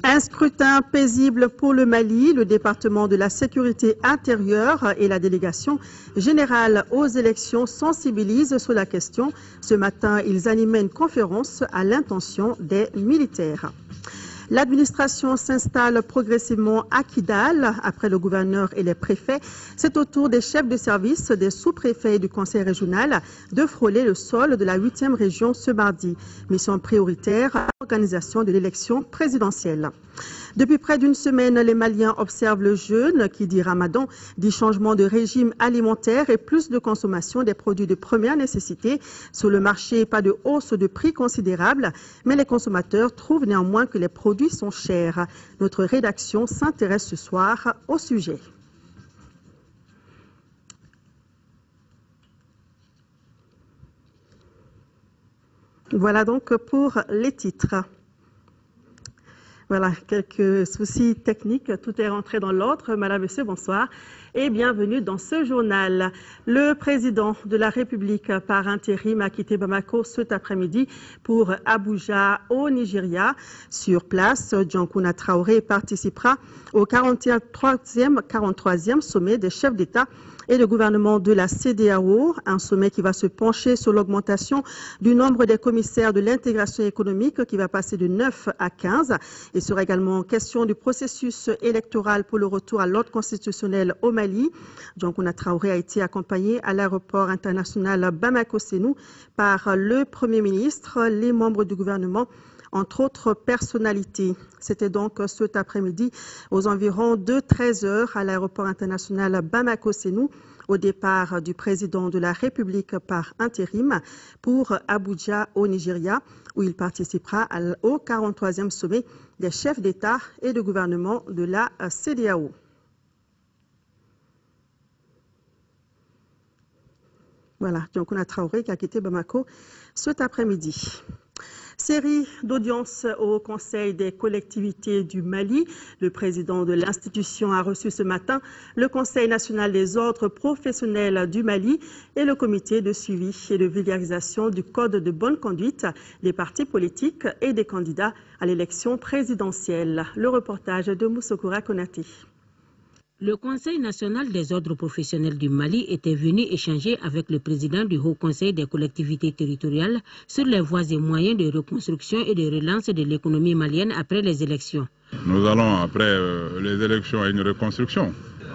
Un scrutin paisible pour le Mali. Le département de la sécurité intérieure et la délégation générale aux élections sensibilisent sur la question. Ce matin, ils animaient une conférence à l'intention des militaires. L'administration s'installe progressivement à Kidal. Après le gouverneur et les préfets, c'est au tour des chefs de service, des sous-préfets et du conseil régional de frôler le sol de la 8e région ce mardi. Mission prioritaire, organisation de l'élection présidentielle. Depuis près d'une semaine, les Maliens observent le jeûne qui dit Ramadan, dit changement de régime alimentaire et plus de consommation des produits de première nécessité. Sur le marché, pas de hausse de prix considérable, mais les consommateurs trouvent néanmoins que les produits sont chers. Notre rédaction s'intéresse ce soir au sujet. Voilà donc pour les titres. Voilà, quelques soucis techniques, tout est rentré dans l'ordre. Madame, Monsieur, bonsoir et bienvenue dans ce journal. Le président de la République par intérim a quitté Bamako cet après-midi pour Abuja au Nigeria. Sur place, Djankouna Traoré participera au 43e sommet des chefs d'État et de gouvernement de la CEDEAO, un sommet qui va se pencher sur l'augmentation du nombre des commissaires de l'intégration économique qui va passer de 9 à 15. Il sera également question du processus électoral pour le retour à l'ordre constitutionnel au Mali. Djankouna Traoré a été accompagné à l'aéroport international Bamako-Sénou par le Premier ministre, les membres du gouvernement, entre autres personnalités. C'était donc cet après-midi aux environs de 13 h à l'aéroport international Bamako-Sénou au départ du président de la République par intérim pour Abuja au Nigeria où il participera au 43e sommet des chefs d'État et de gouvernement de la CEDEAO. Voilà, Djankouna Traoré qui a quitté Bamako cet après-midi. Série d'audiences au Conseil des collectivités du Mali. Le président de l'institution a reçu ce matin le Conseil national des ordres professionnels du Mali et le comité de suivi et de vulgarisation du code de bonne conduite des partis politiques et des candidats à l'élection présidentielle. Le reportage de Moussokura Konaté. Le Conseil national des ordres professionnels du Mali était venu échanger avec le président du Haut Conseil des collectivités territoriales sur les voies et moyens de reconstruction et de relance de l'économie malienne après les élections. Nous allons, après les élections, à une reconstruction.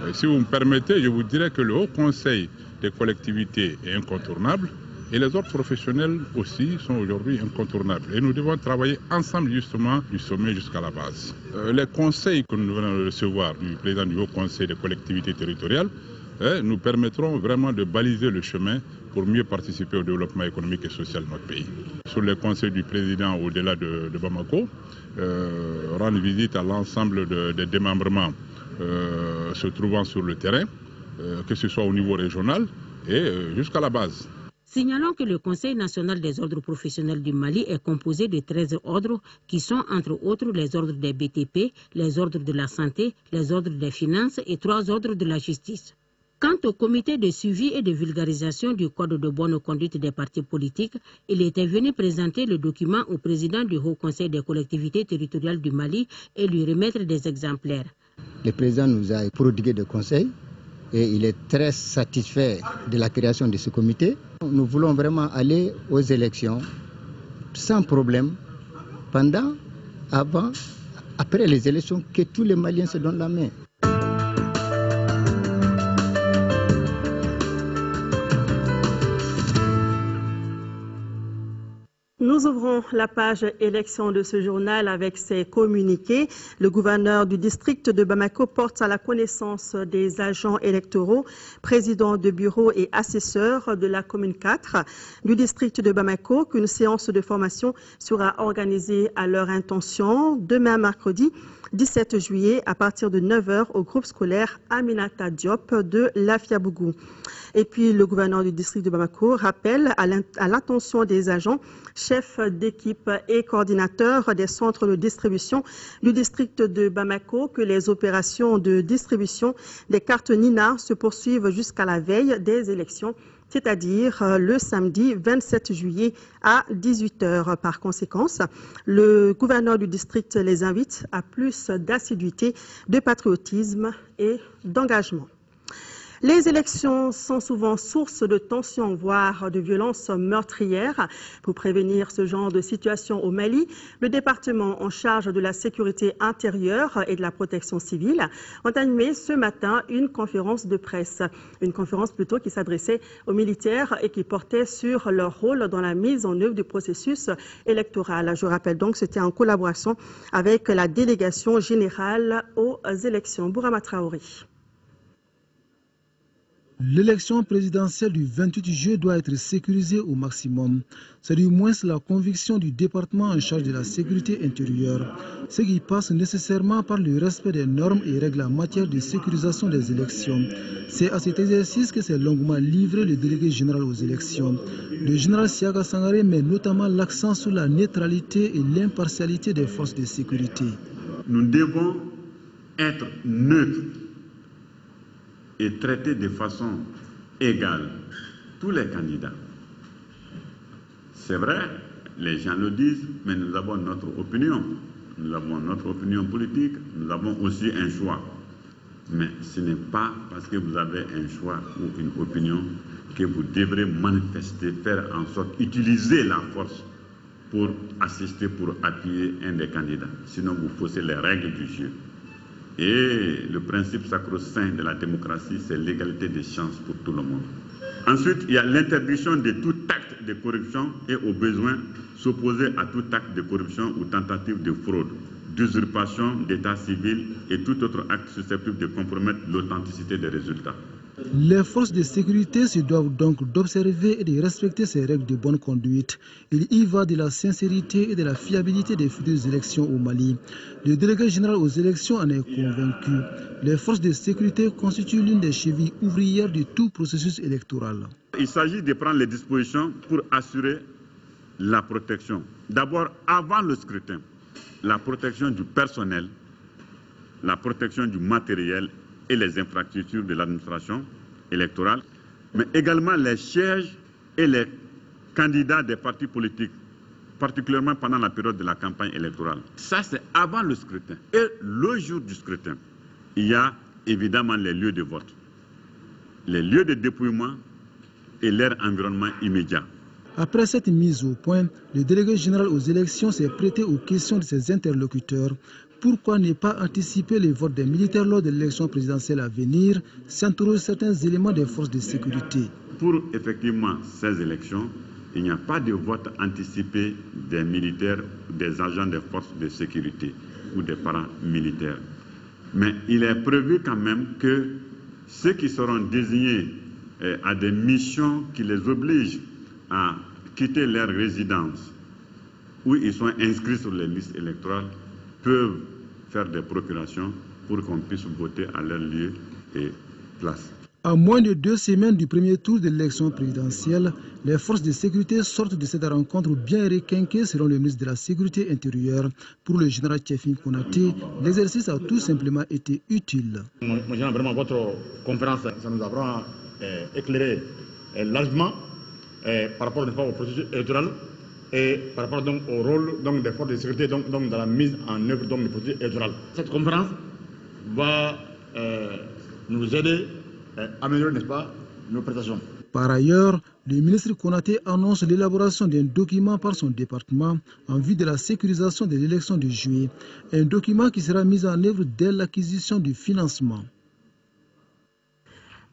Et si vous me permettez, je vous dirais que le Haut Conseil des collectivités est incontournable et les ordres professionnels aussi sont aujourd'hui incontournables. Et nous devons travailler ensemble justement du sommet jusqu'à la base. Les conseils que nous venons de recevoir du président du Haut Conseil des collectivités territoriales nous permettront vraiment de baliser le chemin pour mieux participer au développement économique et social de notre pays. Sur les conseils du président au-delà de Bamako, rendre visite à l'ensemble des démembrements se trouvant sur le terrain, que ce soit au niveau régional et jusqu'à la base. Signalons que le Conseil national des ordres professionnels du Mali est composé de 13 ordres qui sont entre autres les ordres des BTP, les ordres de la santé, les ordres des finances et 3 ordres de la justice. Quant au comité de suivi et de vulgarisation du code de bonne conduite des partis politiques, il était venu présenter le document au président du Haut Conseil des collectivités territoriales du Mali et lui remettre des exemplaires. Le président nous a prodigué des conseils et il est très satisfait de la création de ce comité. Nous voulons vraiment aller aux élections sans problème, pendant, avant, après les élections, que tous les Maliens se donnent la main. Nous ouvrons la page élection de ce journal avec ses communiqués. Le gouverneur du district de Bamako porte à la connaissance des agents électoraux, présidents de bureau et assesseurs de la commune 4 du district de Bamako qu'une séance de formation sera organisée à leur intention demain mercredi 17 juillet à partir de 9 h au groupe scolaire Aminata Diop de Lafiabougou. Et puis le gouverneur du district de Bamako rappelle à l'attention des agents, chefs d'équipe et coordinateurs des centres de distribution du district de Bamako que les opérations de distribution des cartes NINA se poursuivent jusqu'à la veille des élections c'est-à-dire le samedi 27 juillet à 18h. Par conséquence, le gouverneur du district les invite à plus d'assiduité, de patriotisme et d'engagement. Les élections sont souvent source de tensions, voire de violences meurtrières. Pour prévenir ce genre de situation au Mali, le département en charge de la sécurité intérieure et de la protection civile ont animé ce matin une conférence de presse. Une conférence plutôt qui s'adressait aux militaires et qui portait sur leur rôle dans la mise en œuvre du processus électoral. Je rappelle donc que c'était en collaboration avec la délégation générale aux élections. Bourama Traoré. L'élection présidentielle du 28 juillet doit être sécurisée au maximum. C'est du moins la conviction du département en charge de la sécurité intérieure, ce qui passe nécessairement par le respect des normes et règles en matière de sécurisation des élections. C'est à cet exercice que s'est longuement livré le délégué général aux élections. Le général Siaka Sangaré met notamment l'accent sur la neutralité et l'impartialité des forces de sécurité. Nous devons être neutres et traiter de façon égale tous les candidats. C'est vrai, les gens le disent, mais nous avons notre opinion. Nous avons notre opinion politique, nous avons aussi un choix. Mais ce n'est pas parce que vous avez un choix ou une opinion que vous devrez manifester, faire en sorte, utiliser la force pour assister, pour appuyer un des candidats. Sinon, vous faussez les règles du jeu. Et le principe sacro-saint de la démocratie, c'est l'égalité des chances pour tout le monde. Ensuite, il y a l'interdiction de tout acte de corruption et au besoin s'opposer à tout acte de corruption ou tentative de fraude, d'usurpation d'état civil et tout autre acte susceptible de compromettre l'authenticité des résultats. Les forces de sécurité se doivent donc d'observer et de respecter ces règles de bonne conduite. Il y va de la sincérité et de la fiabilité des futures élections au Mali. Le délégué général aux élections en est convaincu. Les forces de sécurité constituent l'une des chevilles ouvrières de tout processus électoral. Il s'agit de prendre les dispositions pour assurer la protection. D'abord, avant le scrutin, la protection du personnel, la protection du matériel et les infrastructures de l'administration électorale, mais également les sièges et les candidats des partis politiques, particulièrement pendant la période de la campagne électorale. Ça, c'est avant le scrutin. Et le jour du scrutin, il y a évidemment les lieux de vote, les lieux de dépouillement et leur environnement immédiat. Après cette mise au point, le délégué général aux élections s'est prêté aux questions de ses interlocuteurs. Pourquoi ne pas anticiper les votes des militaires lors de l'élection présidentielle à venir, s'interroger certains éléments des forces de sécurité. Pour effectivement ces élections, il n'y a pas de vote anticipé des militaires, des agents des forces de sécurité ou des paramilitaires. Mais il est prévu quand même que ceux qui seront désignés à des missions qui les obligent à quitter leur résidence, où ils sont inscrits sur les listes électorales, peuvent faire des procurations pour qu'on puisse voter à leur lieu et place. À moins de 2 semaines du premier tour de l'élection présidentielle, les forces de sécurité sortent de cette rencontre bien requinquées selon le ministre de la Sécurité intérieure. Pour le général Tchefin Konaté, l'exercice a tout simplement été utile. Vraiment, votre conférence, ça nous a vraiment éclairé largement par rapport au processus électoral et par rapport donc, au rôle donc, des forces de sécurité donc, dans la mise en œuvre donc, du processus électoral. Cette conférence va nous aider à améliorer, n'est-ce pas, nos prestations. Par ailleurs, le ministre Konaté annonce l'élaboration d'un document par son département en vue de la sécurisation de l'élection de juillet. Un document qui sera mis en œuvre dès l'acquisition du financement.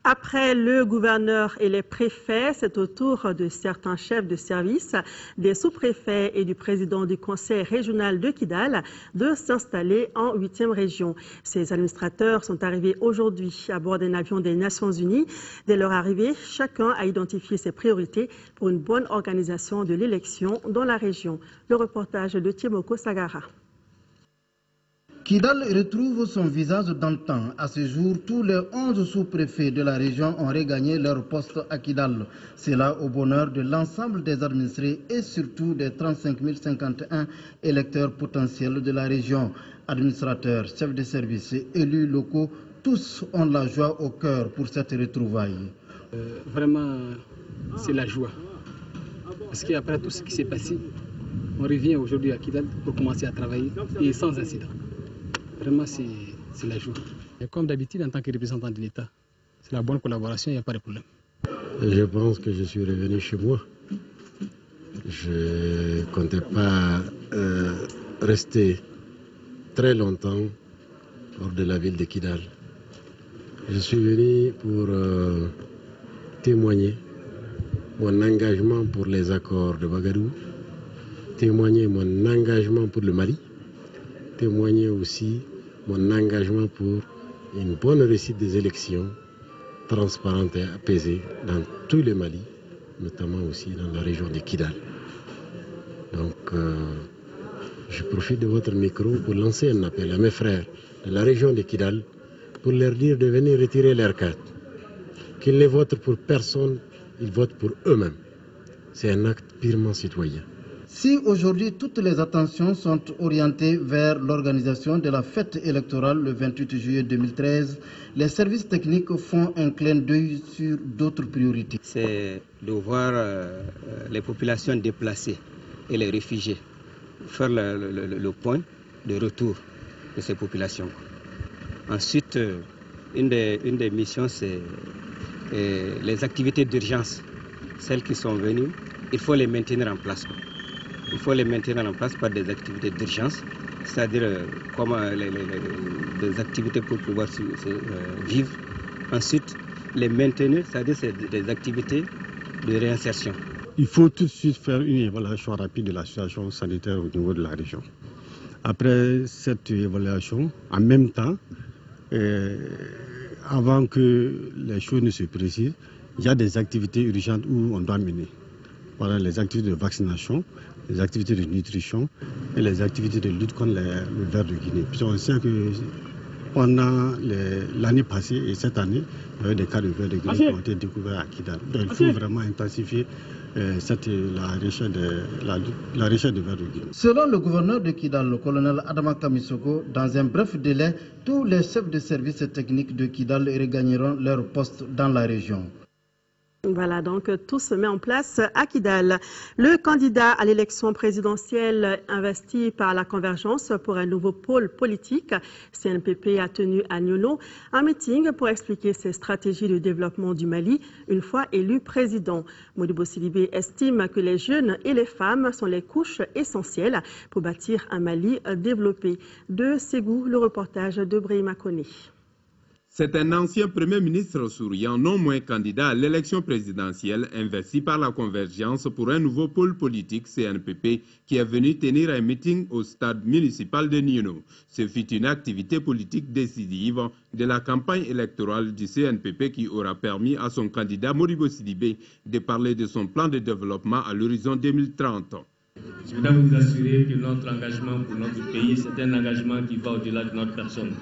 Après le gouverneur et les préfets, c'est au tour de certains chefs de service, des sous-préfets et du président du conseil régional de Kidal de s'installer en 8e région. Ces administrateurs sont arrivés aujourd'hui à bord d'un avion des Nations Unies. Dès leur arrivée, chacun a identifié ses priorités pour une bonne organisation de l'élection dans la région. Le reportage de Timoko Sagara. Kidal retrouve son visage d'antan. À ce jour, tous les 11 sous-préfets de la région ont regagné leur poste à Kidal. C'est là au bonheur de l'ensemble des administrés et surtout des 35 051 électeurs potentiels de la région. Administrateurs, chefs de service et élus locaux, tous ont la joie au cœur pour cette retrouvaille. Vraiment, c'est la joie. Parce qu'après tout ce qui s'est passé, on revient aujourd'hui à Kidal pour commencer à travailler et sans incident. Vraiment, c'est la joie. Et comme d'habitude, en tant que représentant de l'État, c'est la bonne collaboration, il n'y a pas de problème. Je pense que je suis revenu chez moi. Je ne comptais pas rester très longtemps hors de la ville de Kidal. Je suis venu pour témoigner mon engagement pour les accords de Ouagadougou, témoigner mon engagement pour le Mali, témoigner aussi mon engagement pour une bonne réussite des élections transparentes et apaisées dans tout le Mali, notamment aussi dans la région de Kidal. Donc, je profite de votre micro pour lancer un appel à mes frères de la région de Kidal pour leur dire de venir retirer leurs cartes. Qu'ils ne votent pour personne, ils votent pour eux-mêmes. C'est un acte purement citoyen. Si aujourd'hui toutes les attentions sont orientées vers l'organisation de la fête électorale le 28 juillet 2013, les services techniques font un clin d'œil sur d'autres priorités. C'est de voir les populations déplacées et les réfugiés, faire le point de retour de ces populations. Ensuite, une des missions, c'est les activités d'urgence, celles qui sont venues, il faut les maintenir en place. Il faut les maintenir en place par des activités d'urgence, c'est-à-dire des activités pour pouvoir vivre. Ensuite, les maintenir, c'est-à-dire des activités de réinsertion. Il faut tout de suite faire une évaluation rapide de la situation sanitaire au niveau de la région. Après cette évaluation, en même temps, avant que les choses ne se précisent, il y a des activités urgentes où on doit mener. Voilà, les activités de vaccination, les activités de nutrition et les activités de lutte contre le ver de Guinée. Puis on sait que pendant l'année passée et cette année, il y avait des cas de ver de Guinée qui ont été découverts à Kidal. Donc il faut vraiment intensifier la recherche de ver de Guinée. Selon le gouverneur de Kidal, le colonel Adama Kamisoko, dans un bref délai, tous les chefs de services techniques de Kidal regagneront leur poste dans la région. Voilà, donc tout se met en place à Kidal. Le candidat à l'élection présidentielle investi par la Convergence pour un nouveau pôle politique, CNPP, a tenu à Niolo un meeting pour expliquer ses stratégies de développement du Mali une fois élu président. Modibo Sidibé estime que les jeunes et les femmes sont les couches essentielles pour bâtir un Mali développé. De Ségou, le reportage de Brahima Koné. C'est un ancien Premier ministre souriant, non moins candidat à l'élection présidentielle, investi par la Convergence pour un nouveau pôle politique CNPP, qui est venu tenir un meeting au stade municipal de Nieno. Ce fut une activité politique décisive de la campagne électorale du CNPP qui aura permis à son candidat Modibo Sidibé de parler de son plan de développement à l'horizon 2030. Je voudrais vous assurer que notre engagement pour notre pays, c'est un engagement qui va au-delà de notre personne.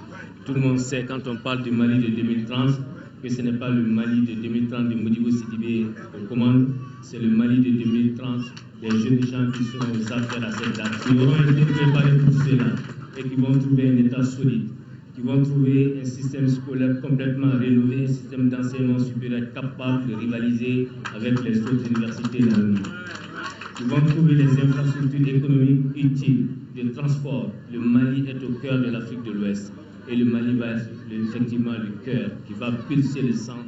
Tout le monde sait, quand on parle du Mali de 2030, que ce n'est pas le Mali de 2030 de Modibo Sidibé aux commandes, c'est le Mali de 2030 des jeunes gens qui seront aux affaires à cette date, qui auront été préparés pour cela et qui vont trouver un État solide, qui vont trouver un système scolaire complètement rénové, un système d'enseignement supérieur capable de rivaliser avec les autres universités dans le monde. Ils vont trouver les infrastructures économiques utiles, de transport. Le Mali est au cœur de l'Afrique de l'Ouest. Et le Mali va être effectivement le cœur qui va pulser le sang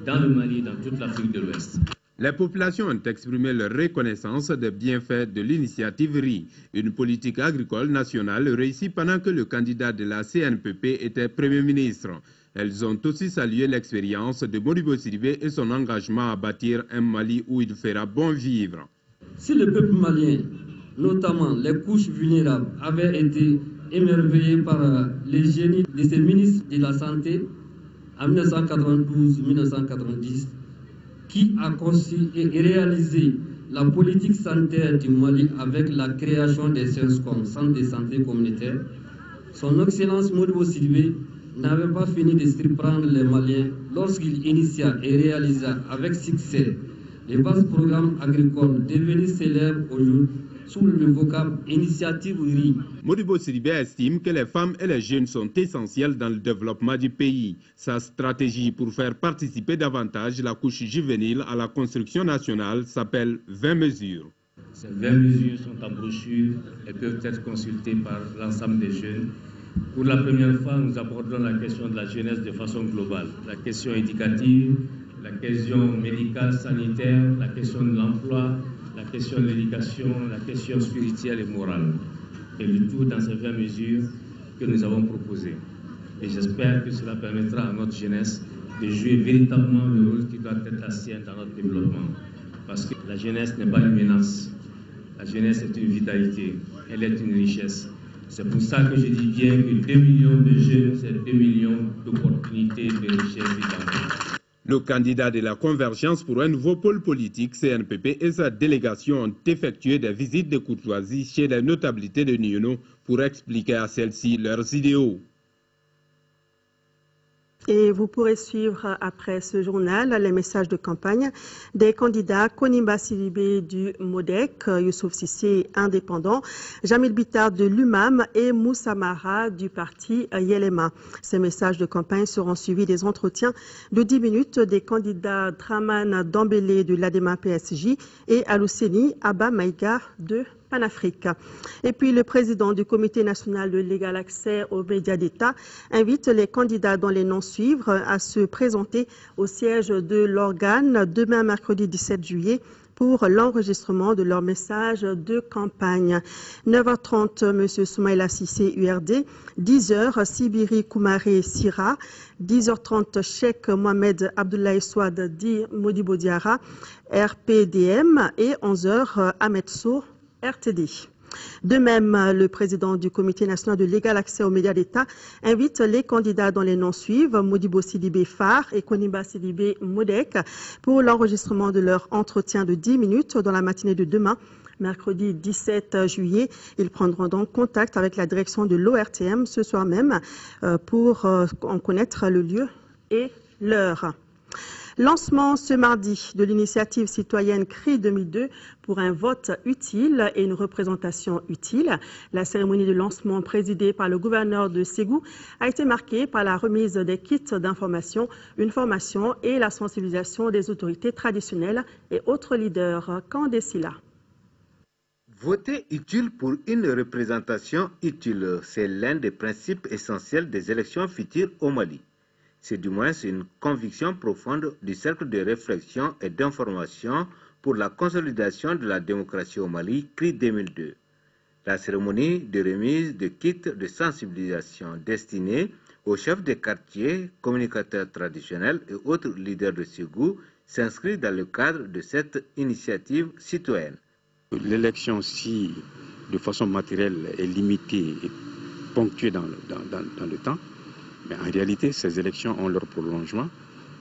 dans le Mali et dans toute l'Afrique de l'Ouest. Les populations ont exprimé leur reconnaissance des bienfaits de l'initiative RI, une politique agricole nationale réussie pendant que le candidat de la CNPP était Premier ministre. Elles ont aussi salué l'expérience de Modibo Sidibé et son engagement à bâtir un Mali où il fera bon vivre. Si le peuple malien, notamment les couches vulnérables, avait été émerveillé par les génies de ces ministres de la Santé en 1992-1990, qui a conçu et réalisé la politique sanitaire du Mali avec la création des CESCOM, Centres de santé communautaire, son Excellence Modibo Sidibé n'avait pas fini de surprendre les Maliens lorsqu'il initia et réalisa avec succès les vastes programmes agricoles devenus célèbres aujourd'hui sous le vocable initiative RI. Modibo Sidibé estime que les femmes et les jeunes sont essentiels dans le développement du pays. Sa stratégie pour faire participer davantage la couche juvénile à la construction nationale s'appelle 20 mesures. Ces 20 mesures sont en brochure et peuvent être consultées par l'ensemble des jeunes. Pour la première fois, nous abordons la question de la jeunesse de façon globale. La question éducative, la question médicale, sanitaire, la question de l'emploi, la question de l'éducation, la question spirituelle et morale. Et le tout dans ces 20 mesures que nous avons proposées. Et j'espère que cela permettra à notre jeunesse de jouer véritablement le rôle qui doit être la sienne dans notre développement. Parce que la jeunesse n'est pas une menace. La jeunesse est une vitalité. Elle est une richesse. C'est pour ça que je dis bien que 2 millions de jeunes, c'est 2 millions d'opportunités, de richesses et d'emploi. Le candidat de la Convergence pour un nouveau pôle politique, CNPP, et sa délégation ont effectué des visites de courtoisie chez les notabilités de Niono pour expliquer à celles-ci leurs idéaux. Et vous pourrez suivre après ce journal les messages de campagne des candidats Konimba Sidibé du MODEC, Youssouf Sissé indépendant, Jamil Bitar de l'UMAM et Moussa Mara du parti Yelema. Ces messages de campagne seront suivis des entretiens de 10 minutes des candidats Draman Dambélé de l'ADEMA PSG et Alousseni Abba Maïga de Panafrique. Et puis le président du Comité national de l'égal accès aux médias d'État invite les candidats dont les noms suivent à se présenter au siège de l'organe demain mercredi 17 juillet pour l'enregistrement de leur message de campagne. 9h30, M. Soumaïla Sissé, URD. 10h, Sibiri Koumaré Sira. 10h30, Cheikh Mohamed Abdoulaye Souad Di Modibo Diara, RPDM. Et 11h, Ahmed Sow, RTD. De même, le président du Comité national de l'égal accès aux médias d'État invite les candidats dont les noms suivent, Modibo Sidibé Phare et Konimba Sidibé Modek, pour l'enregistrement de leur entretien de 10 minutes dans la matinée de demain, mercredi 17 juillet. Ils prendront donc contact avec la direction de l'ORTM ce soir même pour en connaître le lieu et l'heure. Lancement ce mardi de l'initiative citoyenne CRI 2002 pour un vote utile et une représentation utile. La cérémonie de lancement présidée par le gouverneur de Ségou a été marquée par la remise des kits d'information, une formation et la sensibilisation des autorités traditionnelles et autres leaders. Kandesila. Voter utile pour une représentation utile, c'est l'un des principes essentiels des élections futures au Mali. C'est du moins une conviction profonde du cercle de réflexion et d'information pour la consolidation de la démocratie au Mali, CRI 2002. La cérémonie de remise de kits de sensibilisation destinée aux chefs de quartier, communicateurs traditionnels et autres leaders de Ségou s'inscrit dans le cadre de cette initiative citoyenne. L'élection, si de façon matérielle est limitée et ponctuée dans le temps, mais en réalité, ces élections ont leur prolongement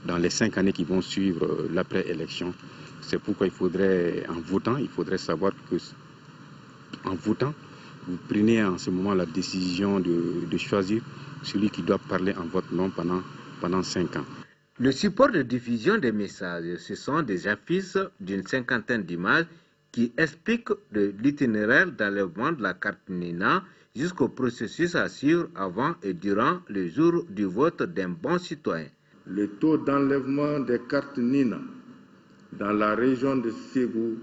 dans les 5 années qui vont suivre l'après-élection. C'est pourquoi il faudrait, en votant, il faudrait savoir que, en votant, vous prenez en ce moment la décision de choisir celui qui doit parler en votre nom pendant 5 ans. Le support de diffusion des messages, ce sont des affiches d'une 50aine d'images qui expliquent l'itinéraire d'enlèvement de la carte Nina jusqu'au processus à suivre avant et durant le jour du vote d'un bon citoyen. Le taux d'enlèvement des cartes Nina dans la région de Ségou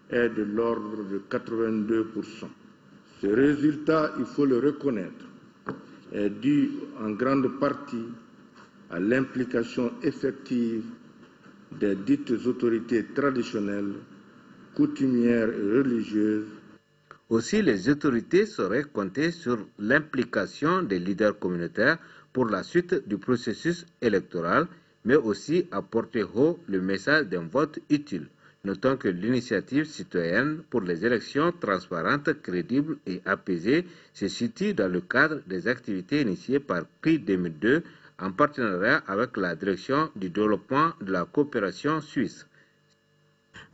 est de l'ordre de 82%. Ce résultat, il faut le reconnaître, est dû en grande partie à l'implication effective des dites autorités traditionnelles, coutumières et religieuses. Aussi, les autorités sauraient compter sur l'implication des leaders communautaires pour la suite du processus électoral, mais aussi à porter haut le message d'un vote utile. Notons que l'initiative citoyenne pour les élections transparentes, crédibles et apaisées se situe dans le cadre des activités initiées par CRI 2002 en partenariat avec la direction du développement de la coopération suisse.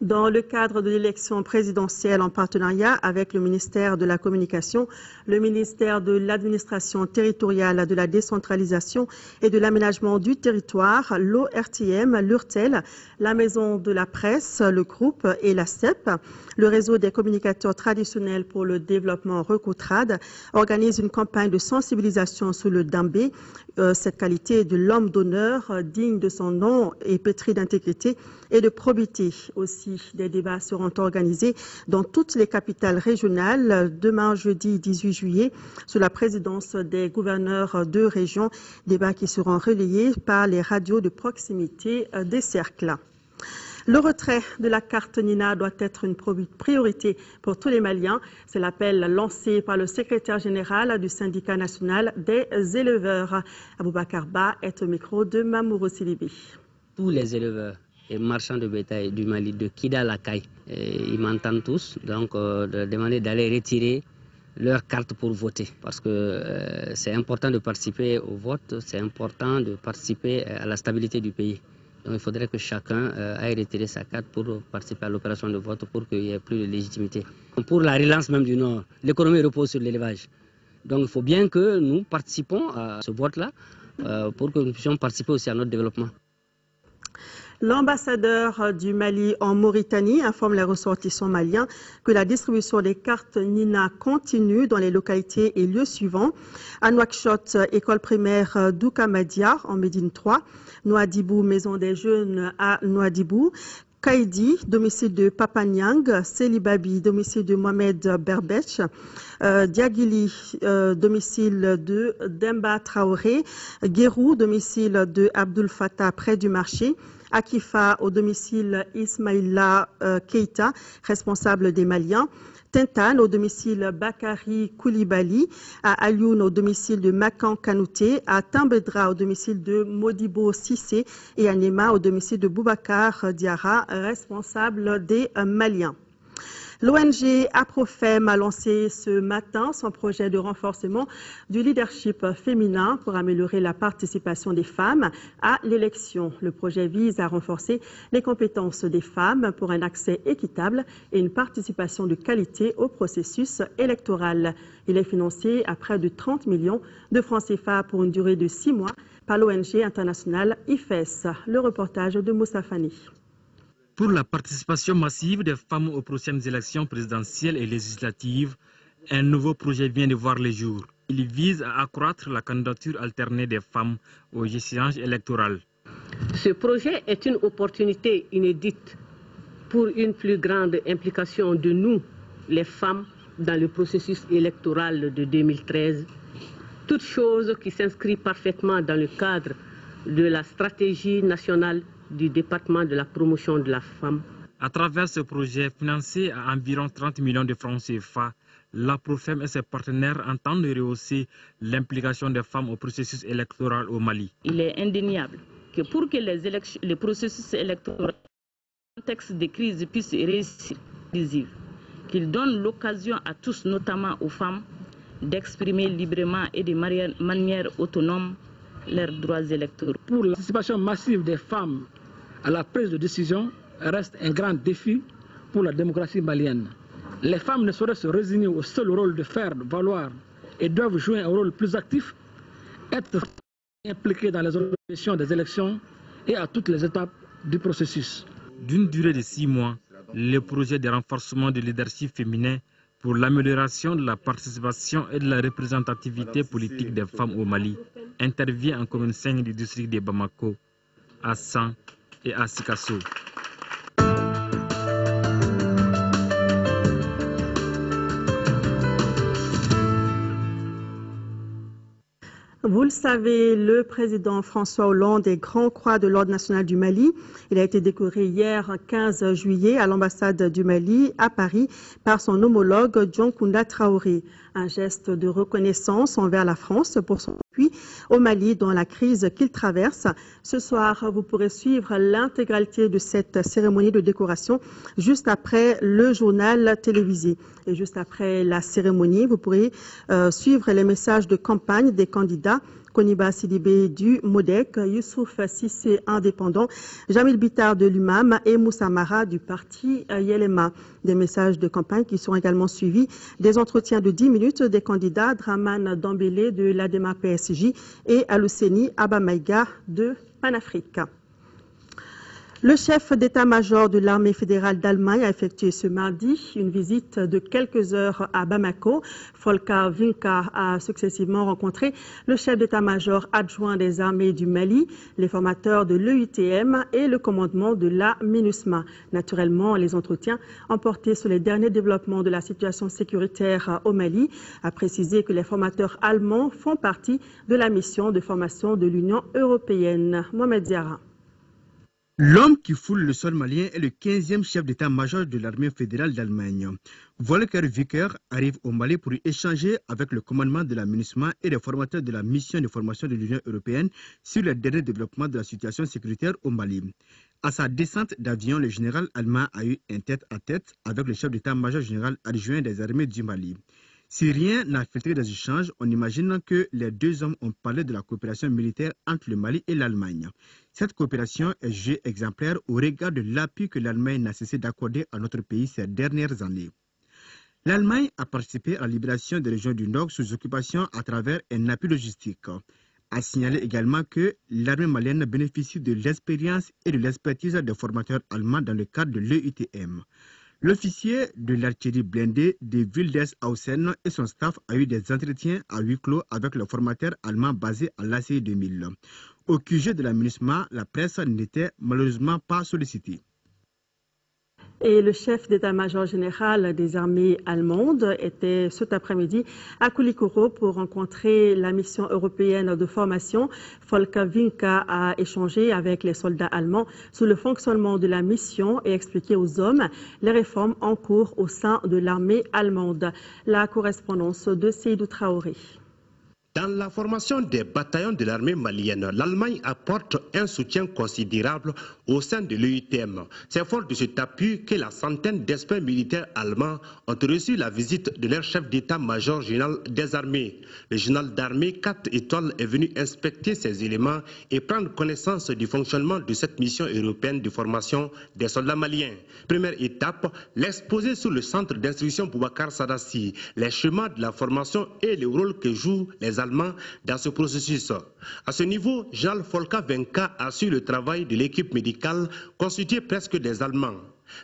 Dans le cadre de l'élection présidentielle en partenariat avec le ministère de la Communication, le ministère de l'Administration territoriale, de la décentralisation et de l'aménagement du territoire, l'ORTM, l'URTEL, la Maison de la Presse, le groupe et la CEP, le réseau des communicateurs traditionnels pour le développement Recotrad, organise une campagne de sensibilisation sous le Dambé, cette qualité de l'homme d'honneur digne de son nom et pétri d'intégrité et de probité. Aussi, des débats seront organisés dans toutes les capitales régionales demain jeudi 18 juillet sous la présidence des gouverneurs de région, débats qui seront relayés par les radios de proximité des cercles. Le retrait de la carte Nina doit être une priorité pour tous les Maliens. C'est l'appel lancé par le secrétaire général du syndicat national des éleveurs. Aboubakar Ba est au micro de Mamouro Sidibé. Tous les éleveurs et marchands de bétail du Mali, de Kidal à Kaye, ils m'entendent tous, donc de demander d'aller retirer leur carte pour voter. Parce que c'est important de participer au vote, c'est important de participer à la stabilité du pays. Donc il faudrait que chacun aille retirer sa carte pour participer à l'opération de vote pour qu'il n'y ait plus de légitimité. Pour la relance même du Nord, l'économie repose sur l'élevage. Donc il faut bien que nous participons à ce vote-là pour que nous puissions participer aussi à notre développement. L'ambassadeur du Mali en Mauritanie informe les ressortissants maliens que la distribution des cartes Nina continue dans les localités et lieux suivants. À Nouakchott, école primaire Doukamadia en Médine 3, Nouadhibou, maison des jeunes à Nouadhibou, Kaidi, domicile de Papa Nyang, Selibabi, domicile de Mohamed Berbech, Diagili, domicile de Demba Traoré, Guérou, domicile de Abdul Fattah près du marché, Akifa au domicile Ismaïla Keita, responsable des Maliens, Tintan au domicile Bakari Koulibaly, à Alioune au domicile de Makan Kanouté, à Tambedra au domicile de Modibo Sissé et à Nema au domicile de Boubacar Diarra, responsable des Maliens. L'ONG Aprofem a lancé ce matin son projet de renforcement du leadership féminin pour améliorer la participation des femmes à l'élection. Le projet vise à renforcer les compétences des femmes pour un accès équitable et une participation de qualité au processus électoral. Il est financé à près de 30 millions de francs CFA pour une durée de 6 mois par l'ONG internationale IFES. Le reportage de Moussa Fani. Pour la participation massive des femmes aux prochaines élections présidentielles et législatives, un nouveau projet vient de voir le jour. Il vise à accroître la candidature alternée des femmes aux échéances électorales. Ce projet est une opportunité inédite pour une plus grande implication de nous, les femmes, dans le processus électoral de 2013. Toute chose qui s'inscrit parfaitement dans le cadre de la stratégie nationale du département de la promotion de la femme. À travers ce projet financé à environ 30 millions de francs CFA, l'Aprofem et ses partenaires entendent rehausser l'implication des femmes au processus électoral au Mali. Il est indéniable que pour que les processus électoraux, le contexte de crise puisse réussir, qu'il donne l'occasion à tous, notamment aux femmes, d'exprimer librement et de manière autonome leurs droits électoraux. Pour la participation massive des femmes à la prise de décision reste un grand défi pour la démocratie malienne. Les femmes ne sauraient se résigner au seul rôle de faire valoir et doivent jouer un rôle plus actif, être impliquées dans les organisations des élections et à toutes les étapes du processus. D'une durée de 6 mois, le projet de renforcement du leadership féminin pour l'amélioration de la participation et de la représentativité politique des femmes au Mali intervient en commune 5 du district de Bamako, à San et à Sikasso. Vous le savez, le président François Hollande est Grand Croix de l'Ordre national du Mali. Il a été décoré hier 15 juillet à l'ambassade du Mali à Paris par son homologue Dioncounda Traoré. Un geste de reconnaissance envers la France pour son appui au Mali dans la crise qu'il traverse. Ce soir, vous pourrez suivre l'intégralité de cette cérémonie de décoration juste après le journal télévisé. Et juste après la cérémonie, vous pourrez suivre les messages de campagne des candidats Koniba Sidibé du MODEC, Youssouf Sissé indépendant, Jamil Bitar de l'UMAM et Moussa Mara du parti Yelema. Des messages de campagne qui sont également suivis des entretiens de 10 minutes des candidats Draman Dambélé de l'ADEMA PSG et Aluseni Abamaïga de Panafrique. Le chef d'état-major de l'armée fédérale d'Allemagne a effectué ce mardi une visite de quelques heures à Bamako. Volker Vinka a successivement rencontré le chef d'état-major adjoint des armées du Mali, les formateurs de l'EUTM et le commandement de la MINUSMA. Naturellement, les entretiens ont porté sur les derniers développements de la situation sécuritaire au Mali, a précisé que les formateurs allemands font partie de la mission de formation de l'Union européenne. Mohamed Ziara. L'homme qui foule le sol malien est le 15e chef d'état-major de l'armée fédérale d'Allemagne. Volker Vicker arrive au Mali pour y échanger avec le commandement de la MINUSMA et les formateurs de la mission de formation de l'Union européenne sur les derniers développements de la situation sécuritaire au Mali. À sa descente d'avion, le général allemand a eu un tête-à-tête avec le chef d'état-major général adjoint des armées du Mali. Si rien n'a filtré des échanges, on imagine que les deux hommes ont parlé de la coopération militaire entre le Mali et l'Allemagne. Cette coopération est jugée exemplaire au regard de l'appui que l'Allemagne n'a cessé d'accorder à notre pays ces dernières années. L'Allemagne a participé à la libération des régions du Nord sous occupation à travers un appui logistique. A signalé également que l'armée malienne bénéficie de l'expérience et de l'expertise des formateurs allemands dans le cadre de l'EUTM. L'officier de l'artillerie blindée de Wildeshausen et son staff a eu des entretiens à huis clos avec le formateur allemand basé à l'ACI 2000. Au QG de la MINUSMA, la presse n'était malheureusement pas sollicitée. Et le chef d'état-major général des armées allemandes était cet après-midi à Koulikoro pour rencontrer la mission européenne de formation. Volker Vinka a échangé avec les soldats allemands sur le fonctionnement de la mission et expliqué aux hommes les réformes en cours au sein de l'armée allemande. La correspondance de Seydou Traoré. Dans la formation des bataillons de l'armée malienne, l'Allemagne apporte un soutien considérable au sein de l'EUTM. C'est fort de cet appui que la centaine d'experts militaires allemands ont reçu la visite de leur chef d'état-major général des armées. Le général d'armée 4 étoiles est venu inspecter ces éléments et prendre connaissance du fonctionnement de cette mission européenne de formation des soldats maliens. Première étape, l'exposé sur le centre d'instruction Boubacar Sadassi, les chemins de la formation et le rôle que jouent les Allemands dans ce processus. À ce niveau, Jean Volker Vinka a su le travail de l'équipe médicale constituée presque des Allemands.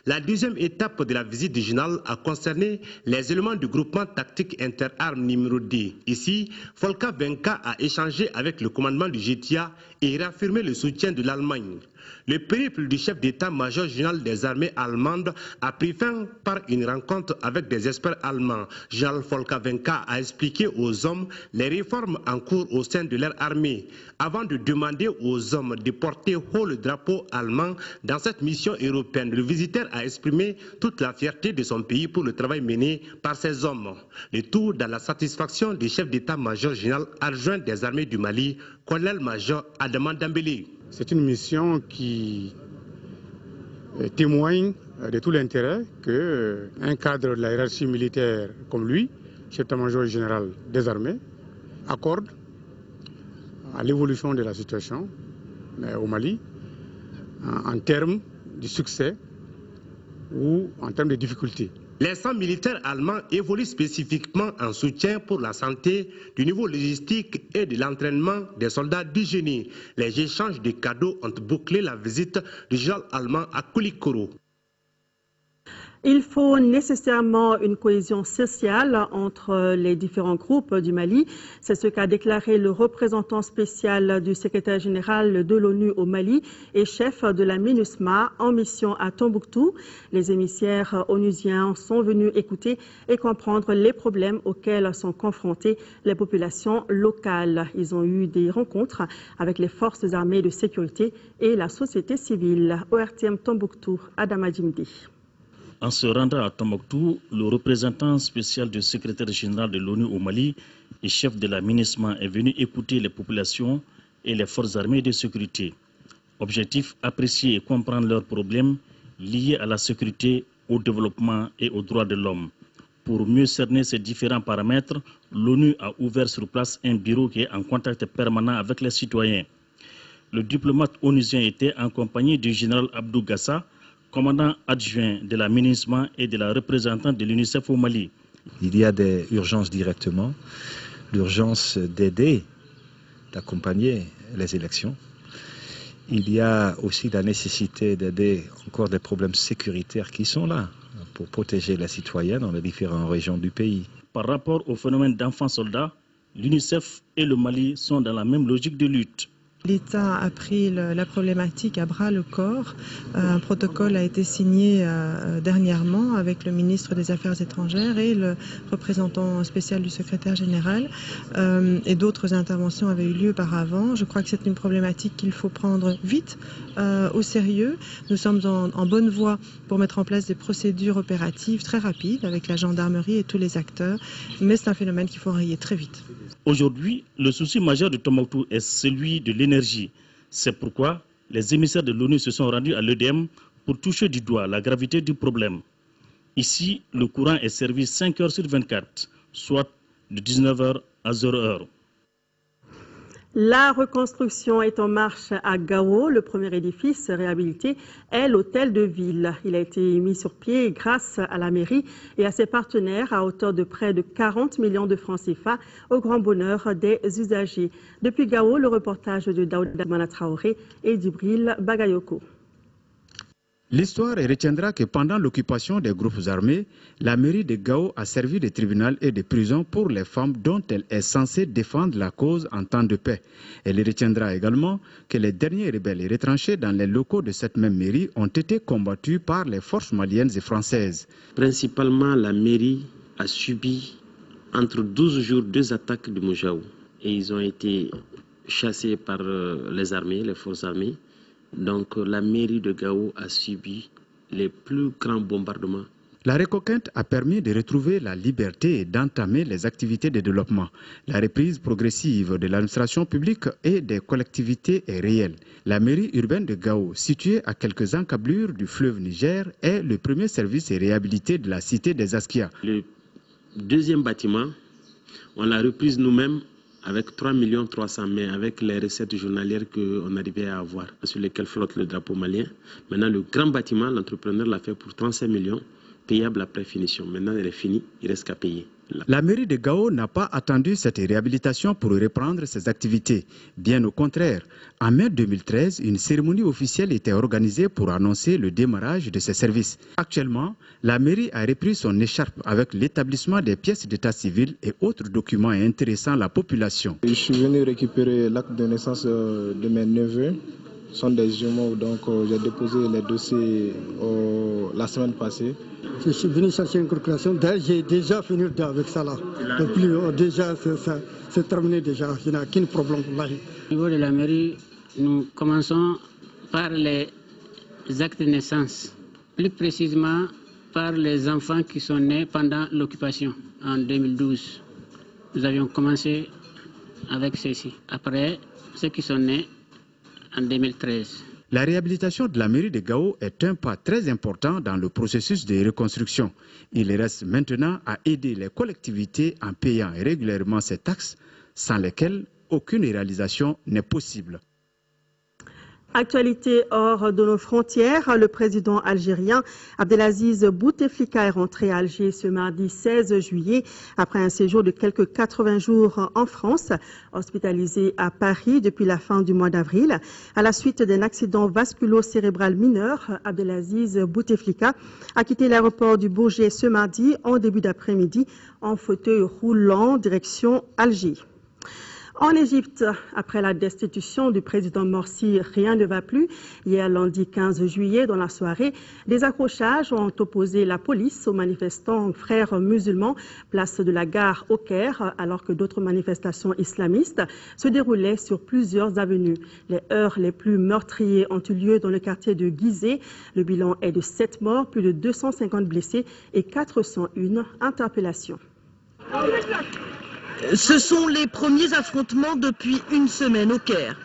La deuxième étape de la visite du général a concerné les éléments du groupement tactique interarmes numéro 2. Ici, Volker Vinka a échangé avec le commandement du GTA et réaffirmé le soutien de l'Allemagne. Le périple du chef d'état-major général des armées allemandes a pris fin par une rencontre avec des experts allemands. Jean Volker Vinka a expliqué aux hommes les réformes en cours au sein de leur armée, avant de demander aux hommes de porter haut le drapeau allemand dans cette mission européenne. Le visiteur a exprimé toute la fierté de son pays pour le travail mené par ces hommes. Le tout dans la satisfaction du chef d'état-major général adjoint des armées du Mali, colonel-major Adama Dambélé. C'est une mission qui témoigne de tout l'intérêt qu'un cadre de la hiérarchie militaire comme lui, chef d'état-major général des armées, accorde à l'évolution de la situation au Mali en termes de succès ou en termes de difficultés. Les centres militaires allemands évoluent spécifiquement en soutien pour la santé, du niveau logistique et de l'entraînement des soldats du génie. Les échanges de cadeaux ont bouclé la visite du général allemand à Koulikoro. Il faut nécessairement une cohésion sociale entre les différents groupes du Mali. C'est ce qu'a déclaré le représentant spécial du secrétaire général de l'ONU au Mali et chef de la MINUSMA en mission à Tombouctou. Les émissaires onusiens sont venus écouter et comprendre les problèmes auxquels sont confrontées les populations locales. Ils ont eu des rencontres avec les forces armées de sécurité et la société civile. ORTM Tombouctou, Adama Djimdi. En se rendant à Tombouctou, le représentant spécial du secrétaire général de l'ONU au Mali et chef de la MINUSMA est venu écouter les populations et les forces armées de sécurité. Objectif, apprécier et comprendre leurs problèmes liés à la sécurité, au développement et aux droits de l'homme. Pour mieux cerner ces différents paramètres, l'ONU a ouvert sur place un bureau qui est en contact permanent avec les citoyens. Le diplomate onusien était accompagné du général Abdou Gassa, commandant adjoint de la MINUSMA et de la représentante de l'UNICEF au Mali. Il y a des urgences directement, l'urgence d'aider, d'accompagner les élections. Il y a aussi la nécessité d'aider encore des problèmes sécuritaires qui sont là pour protéger les citoyens dans les différentes régions du pays. Par rapport au phénomène d'enfants soldats, l'UNICEF et le Mali sont dans la même logique de lutte. L'État a pris la problématique à bras le corps. Un protocole a été signé dernièrement avec le ministre des Affaires étrangères et le représentant spécial du secrétaire général. Et d'autres interventions avaient eu lieu auparavant. Je crois que c'est une problématique qu'il faut prendre vite au sérieux. Nous sommes en bonne voie pour mettre en place des procédures opératives très rapides avec la gendarmerie et tous les acteurs. Mais c'est un phénomène qu'il faut rayer très vite. Aujourd'hui, le souci majeur de Tombouctou est celui de l'énergie. C'est pourquoi les émissaires de l'ONU se sont rendus à l'EDM pour toucher du doigt la gravité du problème. Ici, le courant est servi 5 heures sur 24, soit de 19h à 0h. La reconstruction est en marche à Gao. Le premier édifice réhabilité est l'hôtel de ville. Il a été mis sur pied grâce à la mairie et à ses partenaires à hauteur de près de 40 millions de francs CFA au grand bonheur des usagers. Depuis Gao, le reportage de Daouda Manatraoré et d'Ibril Bagayoko. L'histoire retiendra que pendant l'occupation des groupes armés, la mairie de Gao a servi de tribunal et de prison pour les femmes dont elle est censée défendre la cause en temps de paix. Elle retiendra également que les derniers rebelles retranchés dans les locaux de cette même mairie ont été combattus par les forces maliennes et françaises. Principalement, la mairie a subi entre 12 jours 2 attaques de Mojaou et ils ont été chassés par les armées, les forces armées. Donc la mairie de Gao a subi les plus grands bombardements. La reconquête a permis de retrouver la liberté et d'entamer les activités de développement. La reprise progressive de l'administration publique et des collectivités est réelle. La mairie urbaine de Gao, située à quelques encablures du fleuve Niger, est le premier service réhabilité de la cité des Askia. Le deuxième bâtiment, on l'a reprise nous-mêmes avec 3 300 000, mais avec les recettes journalières qu'on arrivait à avoir, sur lesquelles flotte le drapeau malien. Maintenant, le grand bâtiment, l'entrepreneur l'a fait pour 35 millions, payable après finition. Maintenant, elle est finie, il reste qu'à payer. La mairie de Gao n'a pas attendu cette réhabilitation pour reprendre ses activités. Bien au contraire, en mai 2013, une cérémonie officielle était organisée pour annoncer le démarrage de ses services. Actuellement, la mairie a repris son écharpe avec l'établissement des pièces d'état civil et autres documents intéressant la population. Je suis venu récupérer l'acte de naissance de mes neveux. Ce sont des jumeaux, donc j'ai déposé les dossiers la semaine passée. Je suis venu chercher une procuration. D'ailleurs, j'ai déjà fini avec ça là. Déjà, c'est terminé déjà. Il n'y a aucun problème. Au niveau de la mairie, nous commençons par les actes de naissance. Plus précisément, par les enfants qui sont nés pendant l'occupation en 2012. Nous avions commencé avec ceux-ci. Après, ceux qui sont nés en 2013. La réhabilitation de la mairie de Gao est un pas très important dans le processus de reconstruction. Il reste maintenant à aider les collectivités en payant régulièrement ces taxes, sans lesquelles aucune réalisation n'est possible. Actualité hors de nos frontières, le président algérien Abdelaziz Bouteflika est rentré à Alger ce mardi 16 juillet après un séjour de quelques 80 jours en France, hospitalisé à Paris depuis la fin du mois d'avril. À la suite d'un accident vasculo-cérébral mineur, Abdelaziz Bouteflika a quitté l'aéroport du Bourget ce mardi en début d'après-midi en fauteuil roulant direction Alger. En Égypte, après la destitution du président Morsi, rien ne va plus. Hier, lundi 15 juillet, dans la soirée, des accrochages ont opposé la police aux manifestants frères musulmans, place de la gare au Caire, alors que d'autres manifestations islamistes se déroulaient sur plusieurs avenues. Les heurts les plus meurtriers ont eu lieu dans le quartier de Gizeh. Le bilan est de 7 morts, plus de 250 blessés et 401 interpellations. Ce sont les premiers affrontements depuis une semaine au Caire.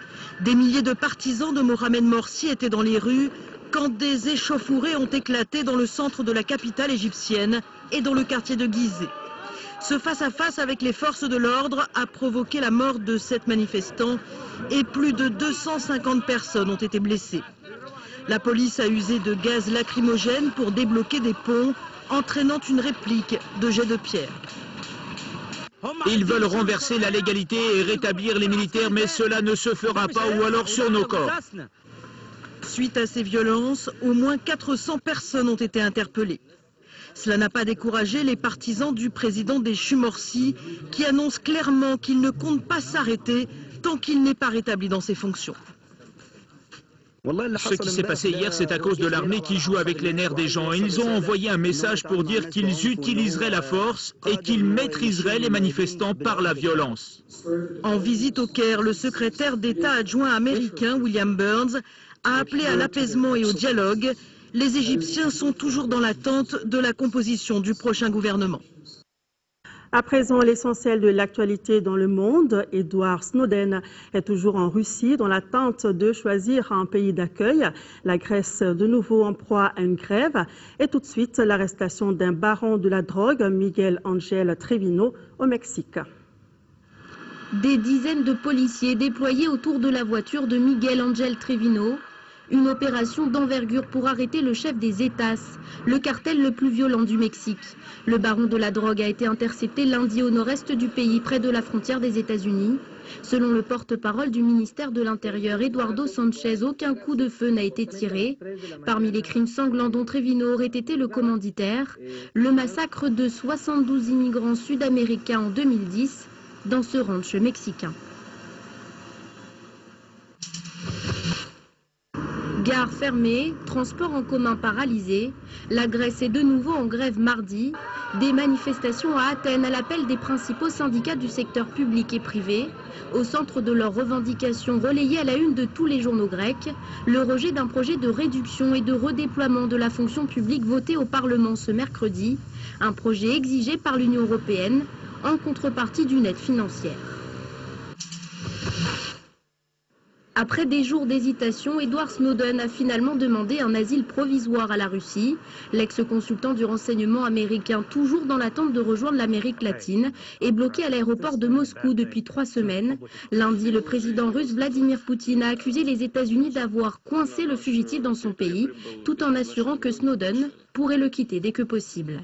Des milliers de partisans de Mohamed Morsi étaient dans les rues quand des échauffourées ont éclaté dans le centre de la capitale égyptienne et dans le quartier de Gizeh. Ce face-à-face avec les forces de l'ordre a provoqué la mort de 7 manifestants et plus de 250 personnes ont été blessées. La police a usé de gaz lacrymogène pour débloquer des ponts, entraînant une réplique de jets de pierre. Ils veulent renverser la légalité et rétablir les militaires, mais cela ne se fera pas ou alors sur nos corps. Suite à ces violences, au moins 400 personnes ont été interpellées. Cela n'a pas découragé les partisans du président déchu Morsi, qui annoncent clairement qu'il ne compte pas s'arrêter tant qu'il n'est pas rétabli dans ses fonctions. Ce qui s'est passé hier, c'est à cause de l'armée qui joue avec les nerfs des gens. Ils ont envoyé un message pour dire qu'ils utiliseraient la force et qu'ils maîtriseraient les manifestants par la violence. En visite au Caire, le secrétaire d'État adjoint américain William Burns a appelé à l'apaisement et au dialogue. Les Égyptiens sont toujours dans l'attente de la composition du prochain gouvernement. À présent, l'essentiel de l'actualité dans le monde. Edward Snowden est toujours en Russie dans l'attente de choisir un pays d'accueil. La Grèce, de nouveau en proie à une grève. Et tout de suite, l'arrestation d'un baron de la drogue, Miguel Ángel Trevino, au Mexique. Des dizaines de policiers déployés autour de la voiture de Miguel Ángel Trevino. Une opération d'envergure pour arrêter le chef des Zetas, le cartel le plus violent du Mexique. Le baron de la drogue a été intercepté lundi au nord-est du pays, près de la frontière des États-Unis. Selon le porte-parole du ministère de l'Intérieur, Eduardo Sanchez, aucun coup de feu n'a été tiré. Parmi les crimes sanglants dont Trevino aurait été le commanditaire, le massacre de 72 immigrants sud-américains en 2010 dans ce ranch mexicain. Gares fermées, transports en commun paralysés, la Grèce est de nouveau en grève mardi. Des manifestations à Athènes à l'appel des principaux syndicats du secteur public et privé. Au centre de leurs revendications relayées à la une de tous les journaux grecs, le rejet d'un projet de réduction et de redéploiement de la fonction publique voté au Parlement ce mercredi. Un projet exigé par l'Union européenne en contrepartie d'une aide financière. Après des jours d'hésitation, Edward Snowden a finalement demandé un asile provisoire à la Russie. L'ex-consultant du renseignement américain, toujours dans l'attente de rejoindre l'Amérique latine, est bloqué à l'aéroport de Moscou depuis 3 semaines. Lundi, le président russe Vladimir Poutine a accusé les États-Unis d'avoir coincé le fugitif dans son pays, tout en assurant que Snowden pourrait le quitter dès que possible.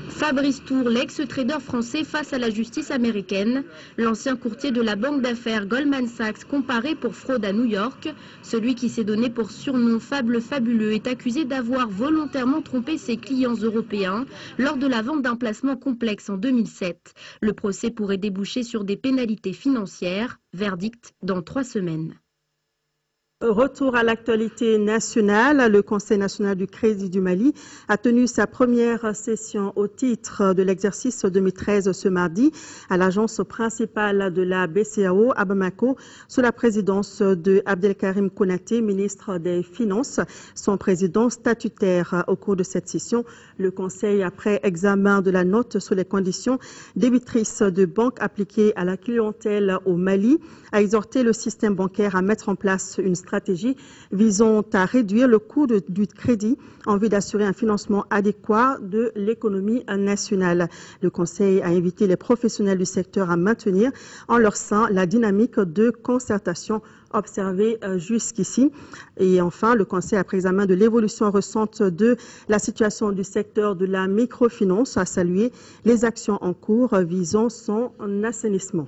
Fabrice Tour, l'ex-trader français face à la justice américaine. L'ancien courtier de la banque d'affaires Goldman Sachs comparé pour fraude à New York. Celui qui s'est donné pour surnom Fable Fabuleux est accusé d'avoir volontairement trompé ses clients européens lors de la vente d'un placement complexe en 2007. Le procès pourrait déboucher sur des pénalités financières. Verdict dans 3 semaines. Retour à l'actualité nationale, le Conseil national du Crédit du Mali a tenu sa première session au titre de l'exercice 2013 ce mardi à l'agence principale de la BCEAO à Bamako sous la présidence de Abdelkarim Konaté, ministre des Finances, son président statutaire. Au cours de cette session, le Conseil, après examen de la note sur les conditions débitrices de banque appliquées à la clientèle au Mali, a exhorté le système bancaire à mettre en place une stratégie visant à réduire le coût du crédit en vue d'assurer un financement adéquat de l'économie nationale. Le Conseil a invité les professionnels du secteur à maintenir en leur sein la dynamique de concertation observée jusqu'ici. Et enfin, le Conseil, après examen de l'évolution récente de la situation du secteur de la microfinance, a salué les actions en cours visant son assainissement.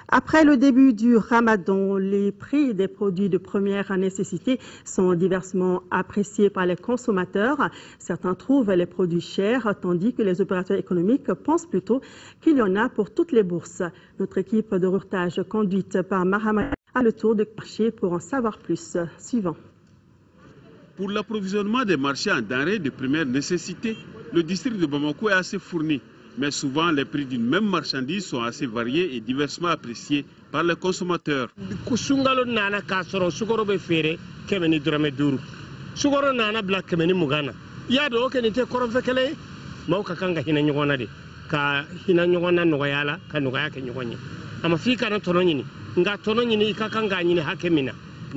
Après le début du Ramadan, les prix des produits de première nécessité sont diversement appréciés par les consommateurs. Certains trouvent les produits chers, tandis que les opérateurs économiques pensent plutôt qu'il y en a pour toutes les bourses. Notre équipe de reportage conduite par Mahama a le tour de marché pour en savoir plus. Suivant. Pour l'approvisionnement des marchés en denrées de première nécessité, le district de Bamako est assez fourni. Mais souvent, les prix d'une même marchandise sont assez variés et diversement appréciés par les consommateurs. Pour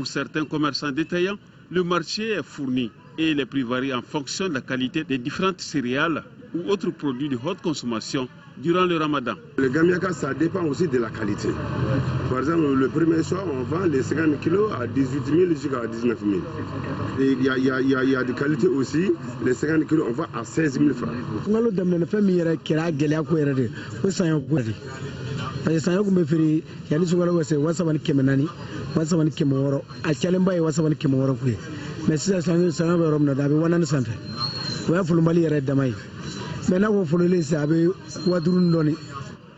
certains commerçants détaillants, le marché est fourni. et les prix varient en fonction de la qualité des différentes céréales ou autres produits de haute consommation durant le ramadan. Le gamiaka, ça dépend aussi de la qualité. Par exemple, le premier soir, on vend les 50 kilos à 18 000 jusqu'à 19 000. Et il y a des qualités aussi, les 50 kilos, on vend à 16 000 francs.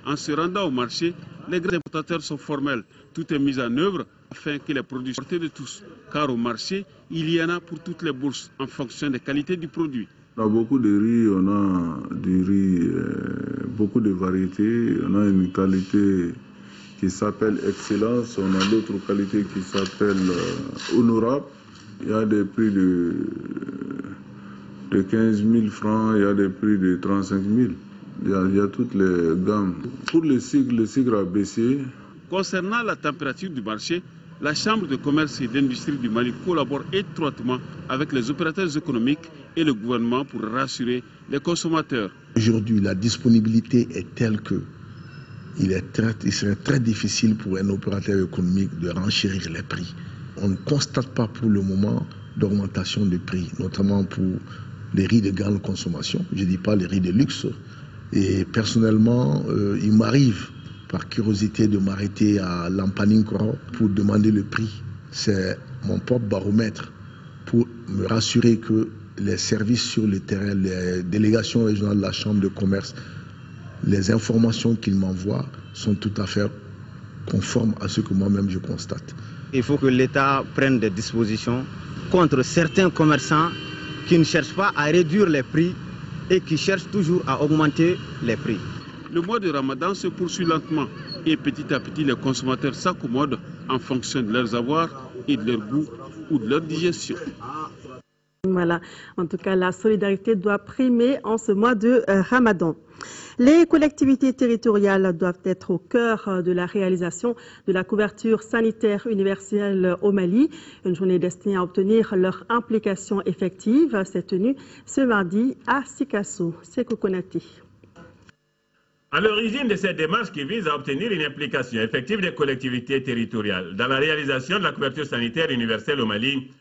En se rendant au marché, les grands importateurs sont formels. Tout est mis en œuvre afin que les produits soient portés de tous. Car au marché, il y en a pour toutes les bourses en fonction des qualités du produit. On a beaucoup de riz, on a du riz, beaucoup de variétés. On a une qualité qui s'appelle Excellence, on a d'autres qualités qui s'appellent Honorable. Il y a des prix de 15 000 francs, il y a des prix de 35 000. Il y a toutes les gammes. Pour le sucre a baissé. Concernant la température du marché, la Chambre de commerce et d'industrie du Mali collabore étroitement avec les opérateurs économiques et le gouvernement pour rassurer les consommateurs. Aujourd'hui, la disponibilité est telle que il serait très difficile pour un opérateur économique de renchérir les prix. On ne constate pas pour le moment d'augmentation de prix, notamment pour les riz de grande consommation. Je ne dis pas les riz de luxe. Et personnellement, il m'arrive par curiosité de m'arrêter à Lampaninkoro pour demander le prix. C'est mon propre baromètre pour me rassurer que les services sur le terrain, les délégations régionales de la Chambre de commerce, les informations qu'ils m'envoient sont tout à fait conformes à ce que moi-même je constate. Il faut que l'État prenne des dispositions contre certains commerçants qui ne cherchent pas à réduire les prix et qui cherchent toujours à augmenter les prix. Le mois de Ramadan se poursuit lentement et petit à petit les consommateurs s'accommodent en fonction de leurs avoirs et de leur goût ou de leur digestion. Voilà, en tout cas la solidarité doit primer en ce mois de Ramadan. Les collectivités territoriales doivent être au cœur de la réalisation de la couverture sanitaire universelle au Mali. Une journée destinée à obtenir leur implication effective s'est tenue ce mardi à Sikasso. Sékou Konaté. À l'origine de cette démarche qui vise à obtenir une implication effective des collectivités territoriales dans la réalisation de la couverture sanitaire universelle au Mali,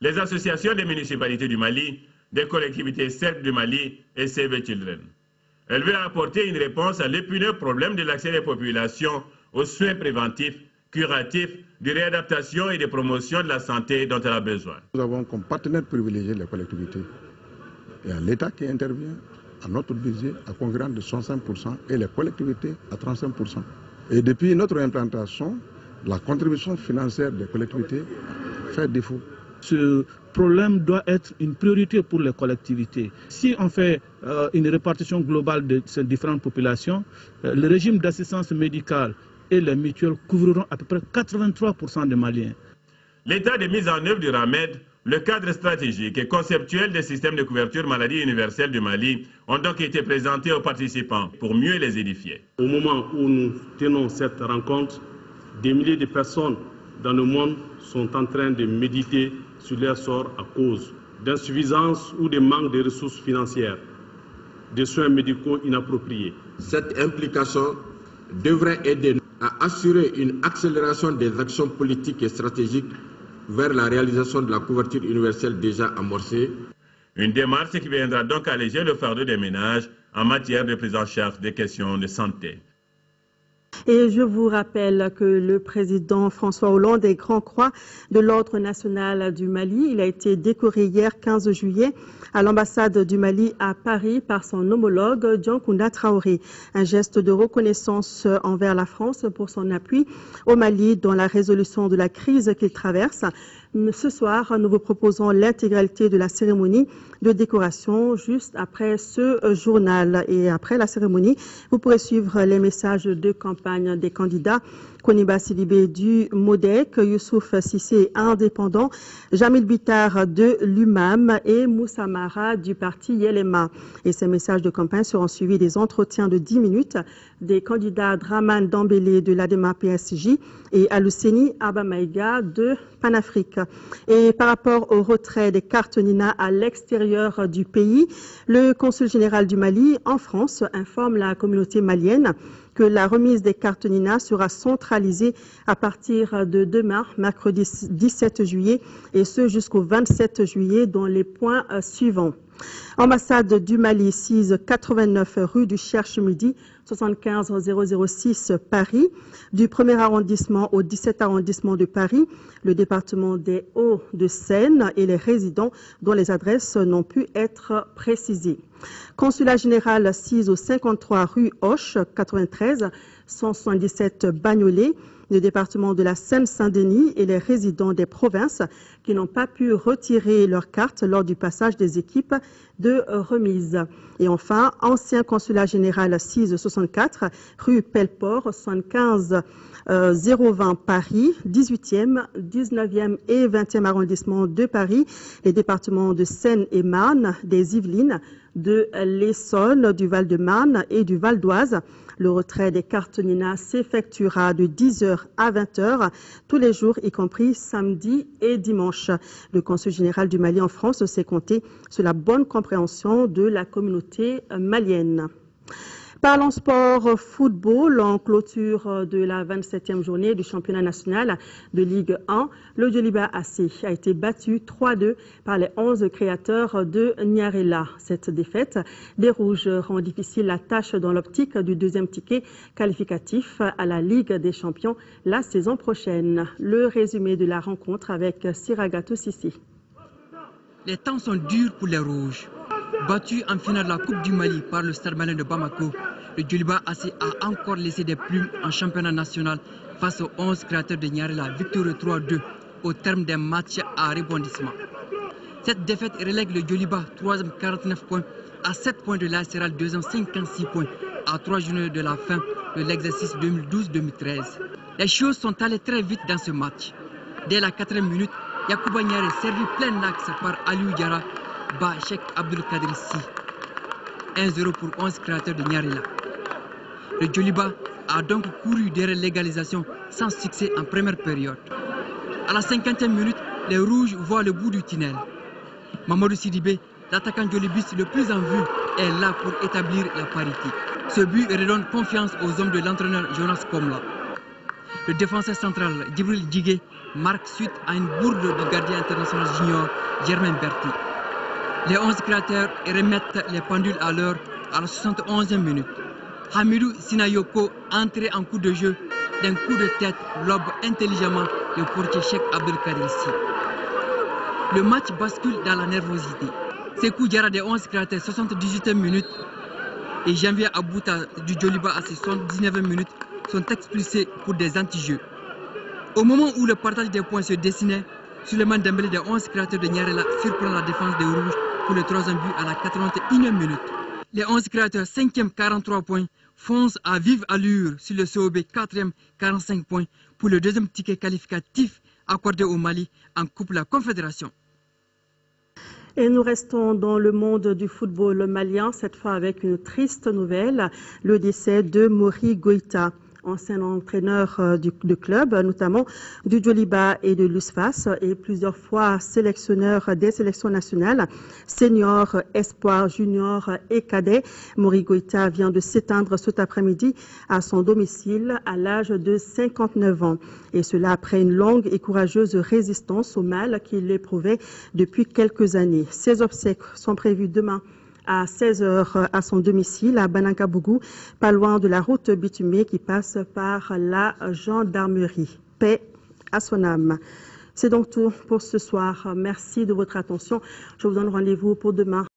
les associations des municipalités du Mali, des collectivités serbes du Mali et Save Children. Elle veut apporter une réponse à l'épineux problème de l'accès des populations aux soins préventifs, curatifs, de réadaptation et de promotion de la santé dont elle a besoin. Nous avons comme partenaire privilégié les collectivités. Il y a l'État qui intervient à notre budget à concurrence de 65% et les collectivités à 35%. Et depuis notre implantation, la contribution financière des collectivités fait défaut. Ce problème doit être une priorité pour les collectivités. Si on fait une répartition globale de ces différentes populations, le régime d'assistance médicale et les mutuelles couvriront à peu près 83% des Maliens. L'état de mise en œuvre du RAMED, le cadre stratégique et conceptuel des systèmes de couverture maladie universelle du Mali ont donc été présentés aux participants pour mieux les édifier. Au moment où nous tenons cette rencontre, des milliers de personnes dans le monde sont en train de méditer sur leur sort à cause d'insuffisance ou de manque de ressources financières, de soins médicaux inappropriés. Cette implication devrait aider à assurer une accélération des actions politiques et stratégiques vers la réalisation de la couverture universelle déjà amorcée. Une démarche qui viendra donc alléger le fardeau des ménages en matière de prise en charge des questions de santé. Et je vous rappelle que le président François Hollande est grand croix de l'Ordre national du Mali. Il a été décoré hier 15 juillet à l'ambassade du Mali à Paris par son homologue Dioncounda Traoré. Un geste de reconnaissance envers la France pour son appui au Mali dans la résolution de la crise qu'il traverse. Ce soir, nous vous proposons l'intégralité de la cérémonie de décoration juste après ce journal. Et après la cérémonie, vous pourrez suivre les messages de campagne des candidats. Koniba Sidibé du MODEC, Youssouf Sissé indépendant, Jamil Bitar de l'UMAM et Moussa Mara du parti Yelema. Et ces messages de campagne seront suivis des entretiens de 10 minutes des candidats Draman Dambélé de l'ADEMA PSG et Aluseni Abamaïga de Panafrique. Et par rapport au retrait des cartes Nina à l'extérieur du pays, le consul général du Mali en France informe la communauté malienne que la remise des cartes Nina sera centralisée à partir de demain, mercredi 17 juillet, et ce jusqu'au 27 juillet dans les points suivants. Ambassade du Mali, 689 rue du Cherche-Midi, 75 006 Paris, du 1er arrondissement au 17 arrondissement de Paris, le département des Hauts-de-Seine et les résidents dont les adresses n'ont pu être précisées. Consulat général 6 au 53 rue Hoche, 93 177 Bagnolet, le département de la Seine-Saint-Denis et les résidents des provinces qui n'ont pas pu retirer leurs cartes lors du passage des équipes de remise. Et enfin, ancien consulat général 664, rue Pelleport, 75 020 Paris, 18e, 19e et 20e arrondissement de Paris, les départements de Seine-et-Marne, des Yvelines, de l'Essonne, du Val-de-Marne et du Val d'Oise. Le retrait des cartes Nina s'effectuera de 10h à 20h tous les jours, y compris samedi et dimanche. Le consul général du Mali en France s'est compté sur la bonne compréhension de la communauté malienne. Parlons sport football, en clôture de la 27e journée du championnat national de Ligue 1, le Djoliba AC a été battu 3-2 par les 11 créateurs de Niarela. Cette défaite des Rouges rend difficile la tâche dans l'optique du deuxième ticket qualificatif à la Ligue des Champions la saison prochaine. Le résumé de la rencontre avec Siragatou Sissi. Les temps sont durs pour les Rouges. Battu en finale de la Coupe du Mali par le Stade Malien de Bamako, le Djoliba AC a encore laissé des plumes en championnat national face aux 11 créateurs de Niarela, victoire 3-2 au terme d'un match à rebondissement. Cette défaite relègue le Djoliba, 3e 49 points, à 7 points de l'ASRL, 2e 56 points, à 3 journées de la fin de l'exercice 2012-2013. Les choses sont allées très vite dans ce match. Dès la 4e minute, Yacouba Niaré, servi plein axe par Aliou Diarra, bat Cheikh Abdul Kadir Si. 1-0 pour 11 créateurs de Niarela. Le Djoliba a donc couru derrière l'égalisation sans succès en première période. À la 50e minute, les Rouges voient le bout du tunnel. Mamadou Sidibé, l'attaquant djolibiste le plus en vue, est là pour établir la parité. Ce but redonne confiance aux hommes de l'entraîneur Jonas Komla. Le défenseur central Djibril Djigué marque suite à une bourde du gardien international junior Germain Berti. Les 11 créateurs remettent les pendules à l'heure à la 71e minute. Hamidou Sinayoko, entré en coup de jeu, d'un coup de tête, lobe intelligemment le portier Cheikh Abdel Kadir Si. Le match bascule dans la nervosité. Sekou Diarra des 11 créateurs, 78e minute, et Janvier Abouta du Djoliba à ses 79e minutes sont expulsés pour des anti-jeux. Au moment où le partage des points se dessinait, Souleymane Dembélé des 11 créateurs de Niarela surprend la défense des Rouges pour le 3e but à la 81e minute. Les 11 créateurs, 5e 43 points, foncent à vive allure sur le COB 4e 45 points pour le deuxième ticket qualificatif accordé au Mali en Coupe de la Confédération. Et nous restons dans le monde du football malien, cette fois avec une triste nouvelle, le décès de Mori Goïta, ancien entraîneur du club, notamment du Djoliba et de l'USFAS, et plusieurs fois sélectionneur des sélections nationales, senior, espoir, junior et cadet. Mori Goïta vient de s'éteindre cet après-midi à son domicile à l'âge de 59 ans. Et cela après une longue et courageuse résistance au mal qu'il éprouvait depuis quelques années. Ses obsèques sont prévues demain à 16h à son domicile à Banankabougou, pas loin de la route bitumée qui passe par la gendarmerie. Paix à son âme. C'est donc tout pour ce soir. Merci de votre attention. Je vous donne rendez-vous pour demain.